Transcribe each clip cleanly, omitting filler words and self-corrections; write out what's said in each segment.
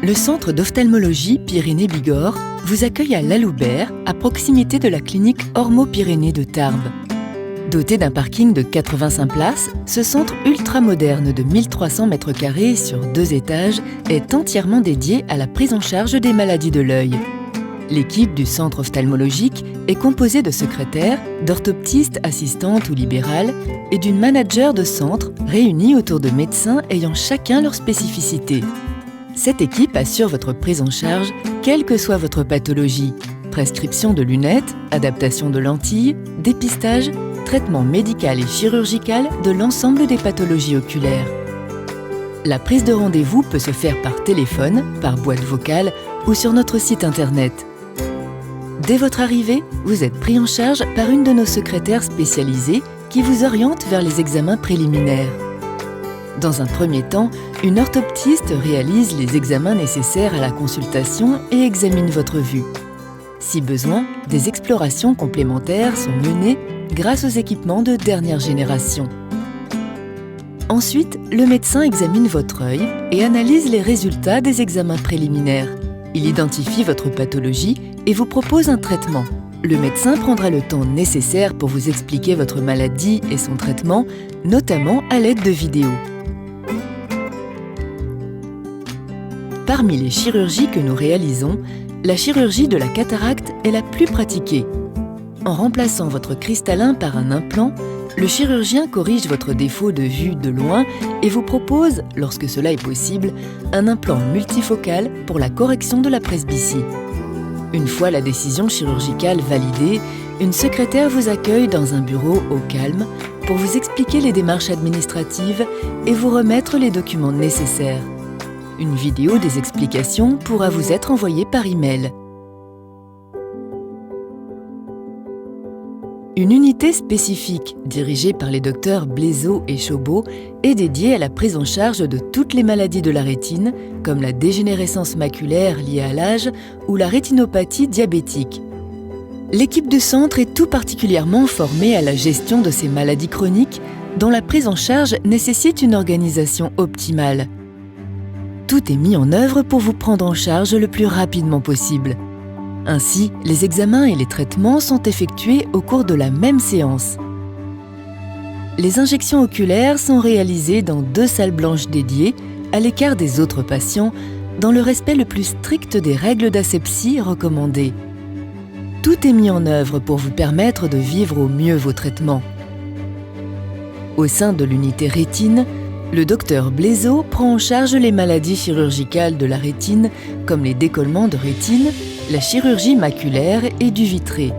Le centre d'ophtalmologie Pyrénées-Bigorre vous accueille à Laloubert, à proximité de la clinique Ormo-Pyrénées de Tarbes. Doté d'un parking de 85 places, ce centre ultramoderne de 1300 m² sur 2 étages est entièrement dédié à la prise en charge des maladies de l'œil. L'équipe du centre ophtalmologique est composée de secrétaires, d'orthoptistes assistantes ou libérales et d'une manager de centre réunis autour de médecins ayant chacun leur spécificité. Cette équipe assure votre prise en charge, quelle que soit votre pathologie. Prescription de lunettes, adaptation de lentilles, dépistage, traitement médical et chirurgical de l'ensemble des pathologies oculaires. La prise de rendez-vous peut se faire par téléphone, par boîte vocale ou sur notre site internet. Dès votre arrivée, vous êtes pris en charge par une de nos secrétaires spécialisées qui vous oriente vers les examens préliminaires. Dans un premier temps, une orthoptiste réalise les examens nécessaires à la consultation et examine votre vue. Si besoin, des explorations complémentaires sont menées grâce aux équipements de dernière génération. Ensuite, le médecin examine votre œil et analyse les résultats des examens préliminaires. Il identifie votre pathologie et vous propose un traitement. Le médecin prendra le temps nécessaire pour vous expliquer votre maladie et son traitement, notamment à l'aide de vidéos. Parmi les chirurgies que nous réalisons, la chirurgie de la cataracte est la plus pratiquée. En remplaçant votre cristallin par un implant, le chirurgien corrige votre défaut de vue de loin et vous propose, lorsque cela est possible, un implant multifocal pour la correction de la presbytie. Une fois la décision chirurgicale validée, une secrétaire vous accueille dans un bureau au calme pour vous expliquer les démarches administratives et vous remettre les documents nécessaires. Une vidéo des explications pourra vous être envoyée par email. Une unité spécifique, dirigée par les docteurs Blaiseau et Chaubeau, est dédiée à la prise en charge de toutes les maladies de la rétine, comme la dégénérescence maculaire liée à l'âge ou la rétinopathie diabétique. L'équipe du centre est tout particulièrement formée à la gestion de ces maladies chroniques, dont la prise en charge nécessite une organisation optimale. Tout est mis en œuvre pour vous prendre en charge le plus rapidement possible. Ainsi, les examens et les traitements sont effectués au cours de la même séance. Les injections oculaires sont réalisées dans 2 salles blanches dédiées, à l'écart des autres patients, dans le respect le plus strict des règles d'asepsie recommandées. Tout est mis en œuvre pour vous permettre de vivre au mieux vos traitements. Au sein de l'unité rétine, le docteur Blaiseau prend en charge les maladies chirurgicales de la rétine, comme les décollements de rétine, la chirurgie maculaire et du vitré.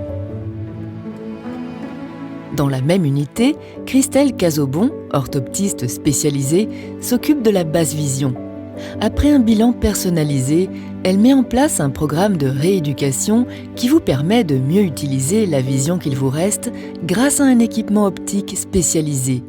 Dans la même unité, Christelle Cazobon, orthoptiste spécialisée, s'occupe de la basse vision. Après un bilan personnalisé, elle met en place un programme de rééducation qui vous permet de mieux utiliser la vision qu'il vous reste grâce à un équipement optique spécialisé.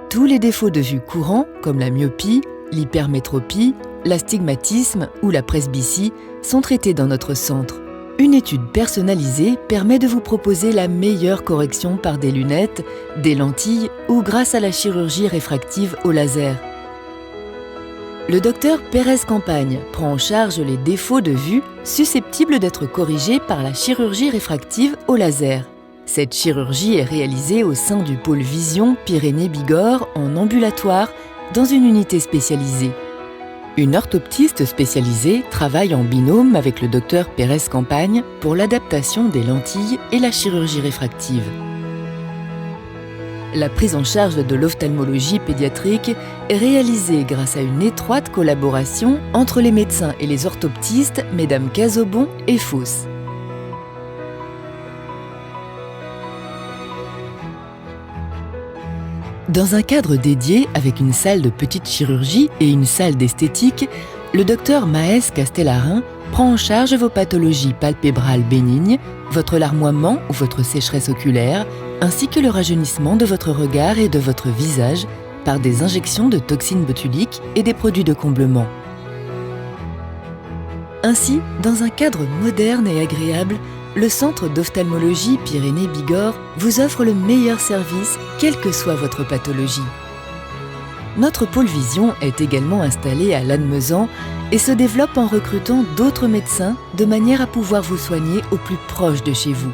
Tous les défauts de vue courants, comme la myopie, l'hypermétropie, l'astigmatisme ou la presbytie, sont traités dans notre centre. Une étude personnalisée permet de vous proposer la meilleure correction par des lunettes, des lentilles ou grâce à la chirurgie réfractive au laser. Le docteur Pérez Campagne prend en charge les défauts de vue susceptibles d'être corrigés par la chirurgie réfractive au laser. Cette chirurgie est réalisée au sein du pôle Vision Pyrénées-Bigorre en ambulatoire dans une unité spécialisée. Une orthoptiste spécialisée travaille en binôme avec le docteur Pérez Campagne pour l'adaptation des lentilles et la chirurgie réfractive. La prise en charge de l'ophtalmologie pédiatrique est réalisée grâce à une étroite collaboration entre les médecins et les orthoptistes Mesdames Cazobon et Fausse. Dans un cadre dédié avec une salle de petite chirurgie et une salle d'esthétique, le docteur Maës Castellarin prend en charge vos pathologies palpébrales bénignes, votre larmoiement ou votre sécheresse oculaire, ainsi que le rajeunissement de votre regard et de votre visage par des injections de toxines botuliques et des produits de comblement. Ainsi, dans un cadre moderne et agréable, le centre d'ophtalmologie Pyrénées-Bigorre vous offre le meilleur service, quelle que soit votre pathologie. Notre pôle vision est également installé à Lannemezan et se développe en recrutant d'autres médecins de manière à pouvoir vous soigner au plus proche de chez vous.